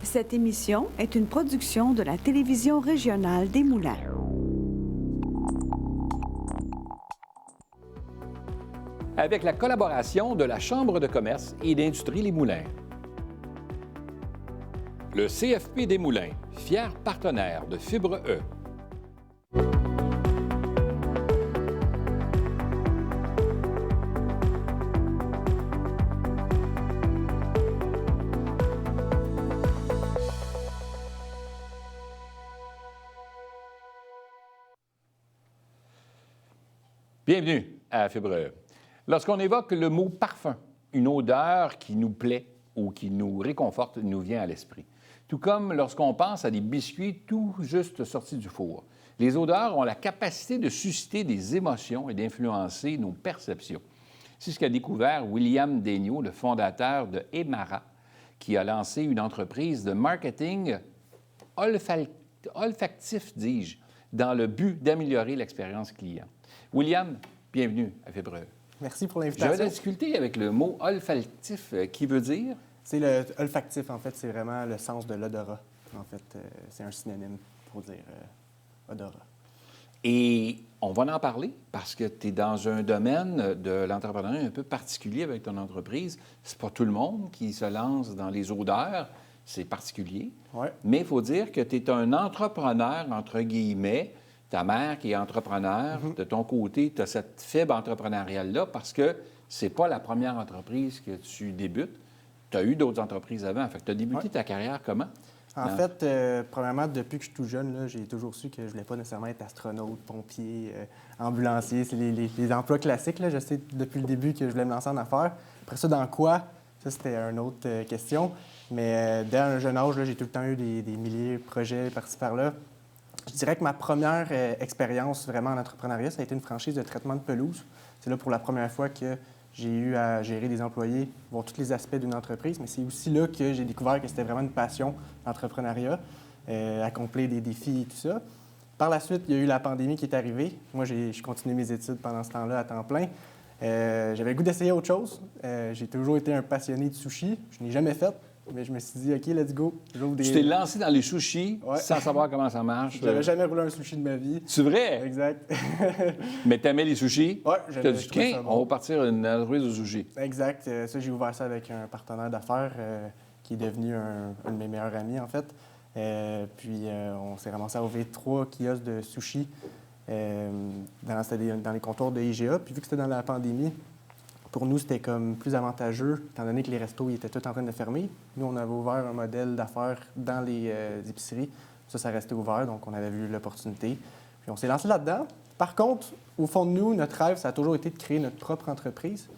Cette émission est une production de la télévision régionale des Moulins. Avec la collaboration de la Chambre de commerce et d'industrie Les Moulins. Le CFP des Moulins, fier partenaire de Fibre E. Bienvenue à Fibre E. Lorsqu'on évoque le mot parfum, une odeur qui nous plaît ou qui nous réconforte nous vient à l'esprit. Tout comme lorsqu'on pense à des biscuits tout juste sortis du four. Les odeurs ont la capacité de susciter des émotions et d'influencer nos perceptions. C'est ce qu'a découvert William Daigneault, le fondateur de Emara, qui a lancé une entreprise de marketing olfactif, dis-je, dans le but d'améliorer l'expérience client. William, bienvenue à Fibre E. Merci pour l'invitation. J'avais de la difficulté avec le mot olfactif, qui veut dire? C'est le olfactif, en fait, c'est vraiment le sens de l'odorat. En fait, c'est un synonyme pour dire odorat. Et on va en parler parce que tu es dans un domaine de l'entrepreneuriat un peu particulier avec ton entreprise. C'est pas tout le monde qui se lance dans les odeurs, c'est particulier. Ouais. Mais il faut dire que tu es un entrepreneur, entre guillemets. Ta mère qui est entrepreneur, de ton côté, tu as cette fibre entrepreneuriale-là parce que c'est pas la première entreprise que tu débutes. Tu as eu d'autres entreprises avant. Fait que tu as débuté ta carrière comment? En fait, premièrement, depuis que je suis tout jeune, là, j'ai toujours su que je ne voulais pas nécessairement être astronaute, pompier, ambulancier. C'est les emplois classiques. Là. Je sais depuis le début que je voulais me lancer en affaires. Après ça, dans quoi? Ça, c'était une autre question. Mais dès un jeune âge, là, j'ai tout le temps eu des milliers de projets par-ci par-là. Je dirais que ma première expérience vraiment en entrepreneuriat, ça a été une franchise de traitement de pelouse. C'est là pour la première fois que j'ai eu à gérer des employés, voir tous les aspects d'une entreprise, mais c'est aussi là que j'ai découvert que c'était vraiment une passion, l'entrepreneuriat, accomplir des défis et tout ça. Par la suite, il y a eu la pandémie qui est arrivée. Moi, je continué mes études pendant ce temps-là à temps plein. J'avais le goût d'essayer autre chose. J'ai toujours été un passionné de sushi. Je n'ai jamais fait. Mais je me suis dit, OK, let's go. Tu t'es lancé dans les sushis sans savoir comment ça marche. J'avais jamais roulé un sushi de ma vie. C'est vrai? Exact. Mais t'aimais les sushis? Oui, tu t'as dit, bon. On va partir une entreprise de sushis. Exact. Ça, j'ai ouvert ça avec un partenaire d'affaires qui est devenu un de mes meilleurs amis, en fait. Puis, on s'est ramassé à ouvrir 3 kiosques de sushis dans les comptoirs de IGA. Puis, vu que c'était dans la pandémie, pour nous, c'était comme plus avantageux, étant donné que les restos ils étaient tous en train de fermer. Nous, on avait ouvert un modèle d'affaires dans les épiceries. Ça restait ouvert, donc on avait vu l'opportunité. Puis on s'est lancé là-dedans. Par contre, au fond de nous, notre rêve, ça a toujours été de créer notre propre entreprise.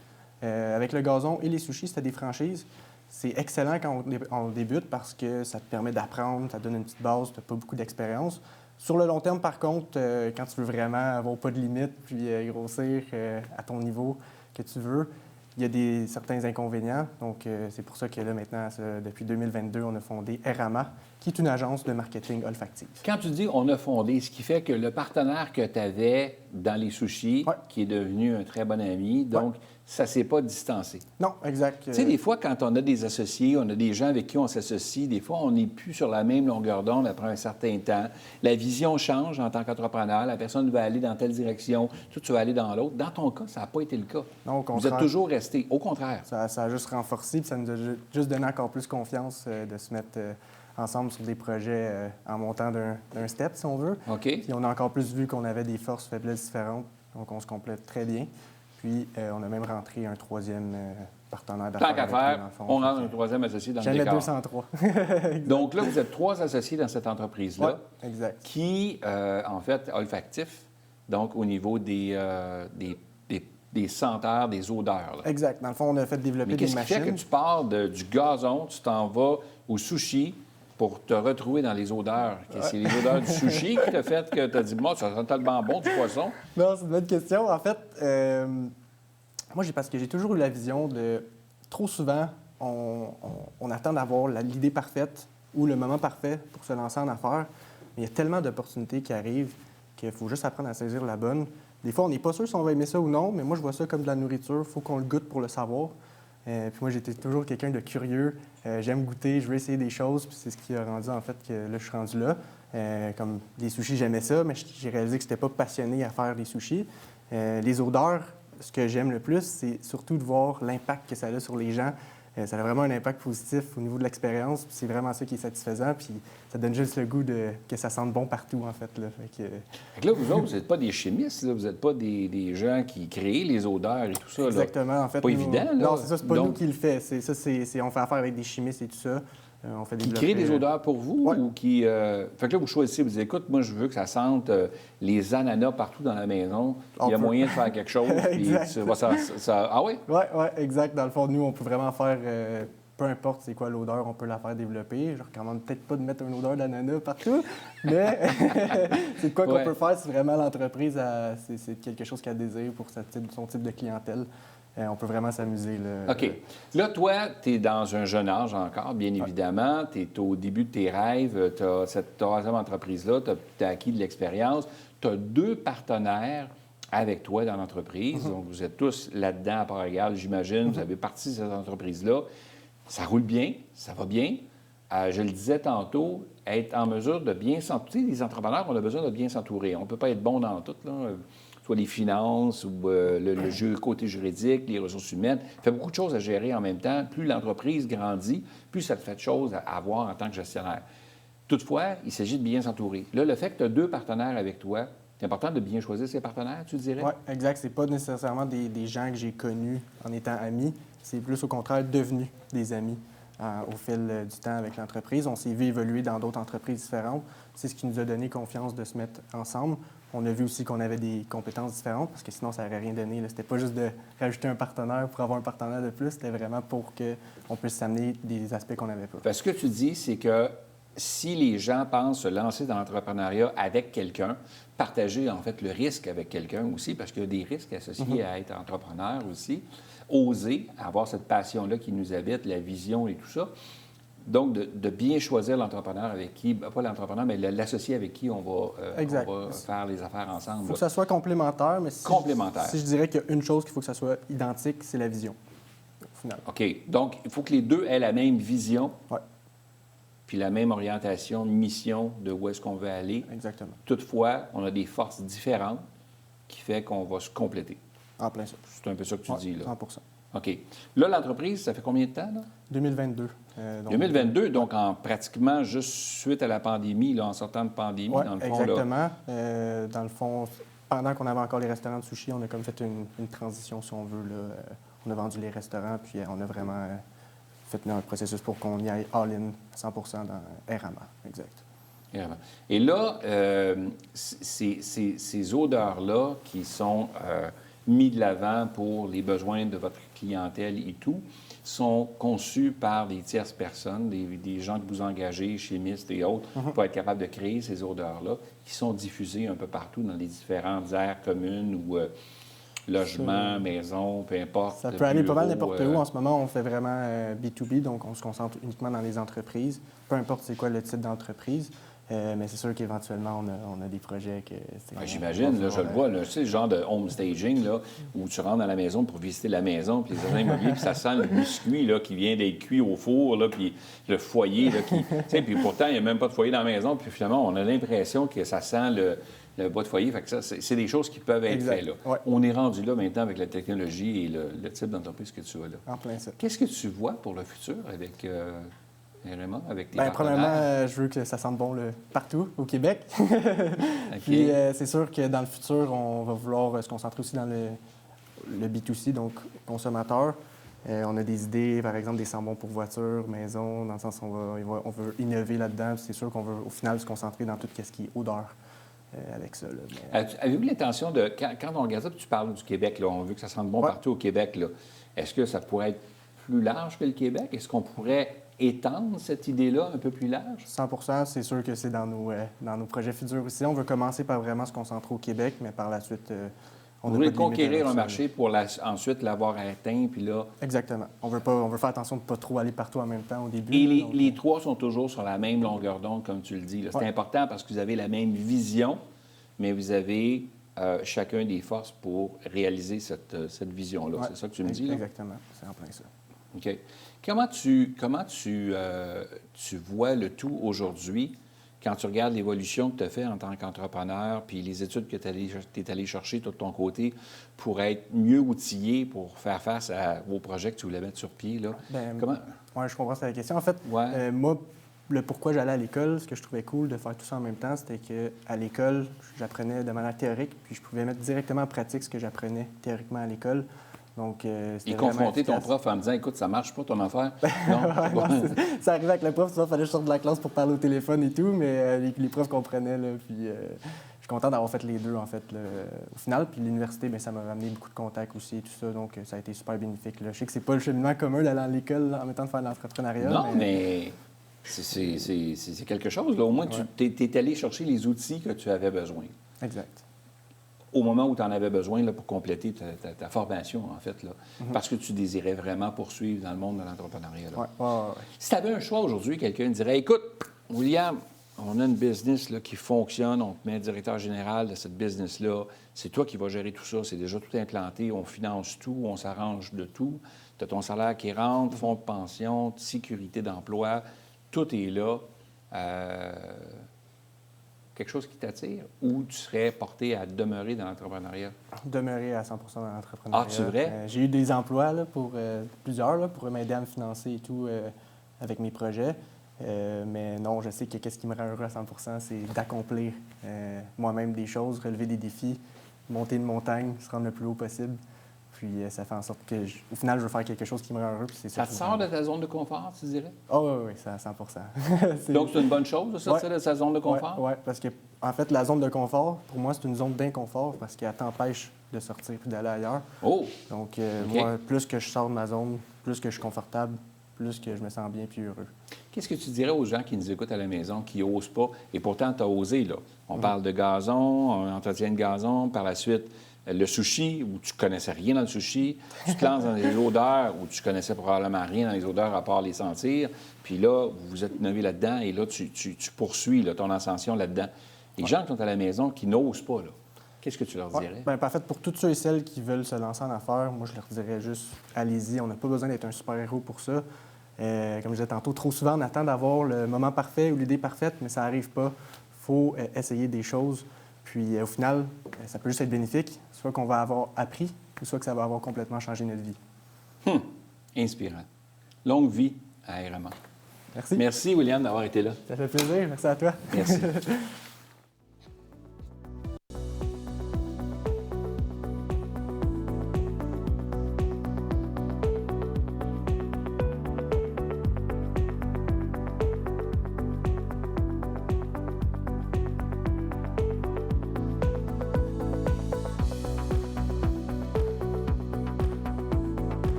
Avec le gazon et les sushis, c'était des franchises. C'est excellent quand on débute parce que ça te permet d'apprendre, ça te donne une petite base, tu n'as pas beaucoup d'expérience. Sur le long terme, par contre, quand tu veux vraiment avoir pas de limite puis grossir à ton niveau que tu veux, il y a certains inconvénients. Donc, c'est pour ça que là, maintenant, depuis 2022, on a fondé Erama, qui est une agence de marketing olfactif. Quand tu dis « on a fondé », ce qui fait que le partenaire que tu avais dans les sushis, qui est devenu un très bon ami, donc ça ne s'est pas distancé. Non, exact. Tu sais, des fois, quand on a des associés, on a des gens avec qui on s'associe, des fois, on n'est plus sur la même longueur d'onde après un certain temps. La vision change en tant qu'entrepreneur. La personne va aller dans telle direction, toi, tu vas aller dans l'autre. Dans ton cas, ça n'a pas été le cas. Non, au contraire. Vous êtes toujours resté. Au contraire. Ça a juste renforcé, puis ça nous a juste donné encore plus confiance de se mettre ensemble sur des projets en montant d'un step, si on veut. OK. Puis on a encore plus vu qu'on avait des forces, faiblesses différentes, donc on se complète très bien. Puis on a même rentré un troisième partenaire d'affaires. Tant qu'à faire, on rentre un troisième associé dans le décor. Jamais 203. Donc là, vous êtes 3 associés dans cette entreprise-là. Oui, exact. Qui, en fait, olfactif, donc au niveau des senteurs, des odeurs. Là. Exact. Dans le fond, on a fait développer des machines. Mais qu'est-ce qui fait que tu pars du gazon, tu t'en vas au sushi pour te retrouver dans les odeurs? C'est les odeurs du sushi qui t'a fait que tu as dit, moi, ça sent tellement bon du poisson. Non, c'est une bonne question. En fait, moi, parce que j'ai toujours eu la vision de... Trop souvent, on attend d'avoir l'idée parfaite ou le moment parfait pour se lancer en affaires. Mais il y a tellement d'opportunités qui arrivent qu'il faut juste apprendre à saisir la bonne. Des fois, on n'est pas sûr si on va aimer ça ou non, mais moi, je vois ça comme de la nourriture. Il faut qu'on le goûte pour le savoir. Puis moi, j'étais toujours quelqu'un de curieux. J'aime goûter, je veux essayer des choses. Puis c'est ce qui a rendu, en fait, que là, je suis rendu là. Comme les sushis, j'aimais ça, mais j'ai réalisé que je n'étais pas passionné à faire des sushis. Les odeurs, ce que j'aime le plus, c'est surtout de voir l'impact que ça a sur les gens. Ça a vraiment un impact positif au niveau de l'expérience. Puis c'est vraiment ça qui est satisfaisant. Puis ça donne juste le goût que ça sente bon partout, en fait. Là. Fait que là, vous autres, vous n'êtes pas des chimistes, là. Vous n'êtes pas des gens qui créent les odeurs et tout ça. Là. Exactement. En fait, pas évident, là. Non, c'est ça, c'est pas Donc, nous qui le fait. On fait affaire avec des chimistes et tout ça. On fait qui créent des odeurs pour vous ou qui. Fait que là, vous choisissez, vous dites, écoute, moi, je veux que ça sente les ananas partout dans la maison. Il y a moyen de faire quelque chose. Puis Ah oui? Oui, exact. Dans le fond, nous, on peut vraiment faire. Peu importe c'est quoi l'odeur, on peut la faire développer. Je recommande peut-être pas de mettre une odeur d'ananas partout, mais c'est de quoi qu'on peut faire si vraiment l'entreprise c'est quelque chose qu'elle désire pour son type de clientèle. On peut vraiment s'amuser. Là. OK. Là, toi, tu es dans un jeune âge encore, bien évidemment. Tu es au début de tes rêves. Tu as cette troisième entreprise-là. Tu as acquis de l'expérience. Tu as 2 partenaires avec toi dans l'entreprise. Donc, vous êtes tous là-dedans à part égale, j'imagine. Vous avez parti de cette entreprise-là. Ça roule bien, ça va bien. Je le disais tantôt, être en mesure de bien s'entourer. Les entrepreneurs, on a besoin de bien s'entourer. On ne peut pas être bon dans tout, là. Soit les finances ou le côté juridique, les ressources humaines. Il fait beaucoup de choses à gérer en même temps. Plus l'entreprise grandit, plus ça te fait de choses à avoir en tant que gestionnaire. Toutefois, il s'agit de bien s'entourer. Là, le fait que tu as 2 partenaires avec toi, c'est important de bien choisir ses partenaires, tu dirais? Oui, exact. C'est pas nécessairement des gens que j'ai connus en étant amis. C'est plus au contraire devenu des amis au fil du temps avec l'entreprise. On s'est vu évoluer dans d'autres entreprises différentes. C'est ce qui nous a donné confiance de se mettre ensemble. On a vu aussi qu'on avait des compétences différentes parce que sinon, ça n'aurait rien donné. C'était pas juste de rajouter un partenaire pour avoir un partenaire de plus. C'était vraiment pour qu'on puisse s'amener des aspects qu'on n'avait pas. Parce que ce que tu dis, c'est que si les gens pensent se lancer dans l'entrepreneuriat avec quelqu'un, partager en fait le risque avec quelqu'un aussi, parce qu'il y a des risques associés à être entrepreneur aussi, oser avoir cette passion-là qui nous habite, la vision et tout ça. Donc, de bien choisir l'entrepreneur avec qui, pas l'entrepreneur, mais l'associé avec qui on va faire les affaires ensemble. Il faut que ça soit complémentaire, mais si je dirais qu'il y a une chose qu'il faut que ça soit identique, c'est la vision, au final. OK. Donc, il faut que les deux aient la même vision. Oui. Puis la même orientation, mission de où est-ce qu'on veut aller. Exactement. Toutefois, on a des forces différentes qui fait qu'on va se compléter. En plein ça. C'est un peu ça que tu dis, là. 100 OK. Là, l'entreprise, ça fait combien de temps, là? 2022. 2022, donc en pratiquement juste suite à la pandémie, là, en sortant de pandémie, dans le fond. Exactement. Dans le fond, pendant qu'on avait encore les restaurants de sushi, on a comme fait une transition, si on veut. Là. On a vendu les restaurants, puis on a vraiment fait un processus pour qu'on y aille all-in 100 dans RMA. Exact. Et là, ces odeurs-là qui sont mis de l'avant pour les besoins de votre clientèle et tout, sont conçus par des tierces personnes, des gens que vous engagez, chimistes et autres, pour être capables de créer ces odeurs-là, qui sont diffusées un peu partout dans les différentes aires communes ou logements, maisons, peu importe. Ça peut aller pas mal n'importe où. En ce moment, on fait vraiment B2B, donc on se concentre uniquement dans les entreprises, peu importe c'est quoi le type d'entreprise. Mais c'est sûr qu'éventuellement, on a des projets que... J'imagine, là, je le vois, là, tu sais, le genre de home staging, là, où tu rentres dans la maison pour visiter la maison, puis les agents immobiliers, puis ça sent le biscuit là, qui vient d'être cuit au four, là, puis le foyer, là, qui... Tu sais, puis pourtant, il n'y a même pas de foyer dans la maison, puis finalement, on a l'impression que ça sent le bois de foyer. Fait que ça, c'est des choses qui peuvent être faites, là. Ouais. On est rendu là maintenant avec la technologie et le type d'entreprise que tu as là. En plein ça. Qu'est-ce que tu vois pour le futur avec... Vraiment, avec tes partenaires? Premièrement, je veux que ça sente bon partout au Québec. Puis c'est sûr que dans le futur, on va vouloir se concentrer aussi dans le B2C, donc consommateur. On a des idées, par exemple, des sambons pour voitures, maison, dans le sens où on veut innover là-dedans. C'est sûr qu'on veut au final se concentrer dans tout ce qui est odeur avec ça. Là. Avez-vous l'intention de... Quand on regarde ça, tu parles du Québec, là, on veut que ça sente bon partout au Québec. Là. Est-ce que ça pourrait être plus large que le Québec? Est-ce qu'on pourrait étendre cette idée-là un peu plus large? 100 c'est sûr que c'est dans nos projets futurs aussi. On veut commencer par vraiment se concentrer au Québec, mais par la suite, on veut conquérir un marché pour ensuite l'avoir atteint, puis là... Exactement. On veut faire attention de ne pas trop aller partout en même temps au début. Et les trois sont toujours sur la même longueur d'onde, comme tu le dis. C'est important parce que vous avez la même vision, mais vous avez chacun des forces pour réaliser cette vision-là. C'est ça que tu me dis, là? Exactement. C'est en plein ça. OK. Tu vois le tout aujourd'hui quand tu regardes l'évolution que tu as fait en tant qu'entrepreneur, puis les études que tu es allé chercher tout de ton côté pour être mieux outillé pour faire face aux projets que tu voulais mettre sur pied, là? Ben, Comment? Oui, je comprends la question. En fait, Ouais. moi, le pourquoi j'allais à l'école, ce que je trouvais cool de faire tout ça en même temps, c'était qu'à l'école, j'apprenais de manière théorique, puis je pouvais mettre directement en pratique ce que j'apprenais théoriquement à l'école. Donc, c'était Et vraiment confronter ton efficace. prof en me disant, écoute, ça marche pas ton affaire. Non. Ouais, non, ça arrivait avec le prof, souvent, il fallait que je sorte de la classe pour parler au téléphone et tout, mais les profs comprenaient, là, puis je suis content d'avoir fait les deux, en fait, là, au final. Puis l'université, bien, ça m'a ramené beaucoup de contacts aussi et tout ça, donc ça a été super bénéfique, là. Je sais que c'est pas le cheminement commun d'aller à l'école là, en même temps de faire de l'entrepreneuriat. Non, mais c'est quelque chose. Là. Au moins, tu es allé chercher les outils que tu avais besoin. Exact. Au moment où tu en avais besoin là, pour compléter ta formation, en fait, là, parce que tu désirais vraiment poursuivre dans le monde de l'entrepreneuriat. Là. Ouais. Si tu avais un choix aujourd'hui, quelqu'un dirait, écoute, William, on a une business là, qui fonctionne, on te met directeur général de cette business-là, c'est toi qui vas gérer tout ça, c'est déjà tout implanté, on finance tout, on s'arrange de tout, tu as ton salaire qui rentre, fonds de pension, sécurité d'emploi, tout est là. Quelque chose qui t'attire ou tu serais porté à demeurer dans l'entrepreneuriat? Demeurer à 100 dans l'entrepreneuriat. Ah, c'est vrai? J'ai eu des emplois là, pour plusieurs, là, pour m'aider à me financer et tout avec mes projets. Mais non, je sais que qu'est-ce qui me rend heureux à 100 c'est d'accomplir moi-même des choses, relever des défis, monter une montagne, se rendre le plus haut possible. Puis ça fait en sorte que, au final, je veux faire quelque chose qui me rend heureux. Puis c'est Ça te sort de ta zone de confort, tu dirais? Oh, oui, ça à 100 Donc, c'est une bonne chose de sortir de sa zone de confort? Oui, parce que, en fait, la zone de confort, pour moi, c'est une zone d'inconfort parce qu'elle t'empêche de sortir et d'aller ailleurs. Oh! Donc, OK. moi, plus que je sors de ma zone, plus que je suis confortable, plus que je me sens bien puis heureux. Qu'est-ce que tu dirais aux gens qui nous écoutent à la maison, qui n'osent pas, et pourtant, tu as osé, là? On parle de gazon, un entretien de gazon, par la suite, le sushi, où tu connaissais rien dans le sushi, tu te lances dans les odeurs, où tu connaissais probablement rien dans les odeurs à part les sentir, puis là, vous vous êtes innové là-dedans, et là, tu poursuis là, ton ascension là-dedans. Les gens qui sont à la maison, qui n'osent pas, là, qu'est-ce que tu leur dirais? Bien, en fait, pour tous ceux et celles qui veulent se lancer en affaires, moi, je leur dirais juste, allez-y, on n'a pas besoin d'être un super-héros pour ça. Comme je disais tantôt, trop souvent, on attend d'avoir le moment parfait ou l'idée parfaite, mais ça n'arrive pas. Il faut essayer des choses. Puis, au final, ça peut juste être bénéfique, soit qu'on va avoir appris, ou soit que ça va avoir complètement changé notre vie. Inspirant. Longue vie à RMA. Merci. Merci, William, d'avoir été là. Ça fait plaisir. Merci à toi. Merci.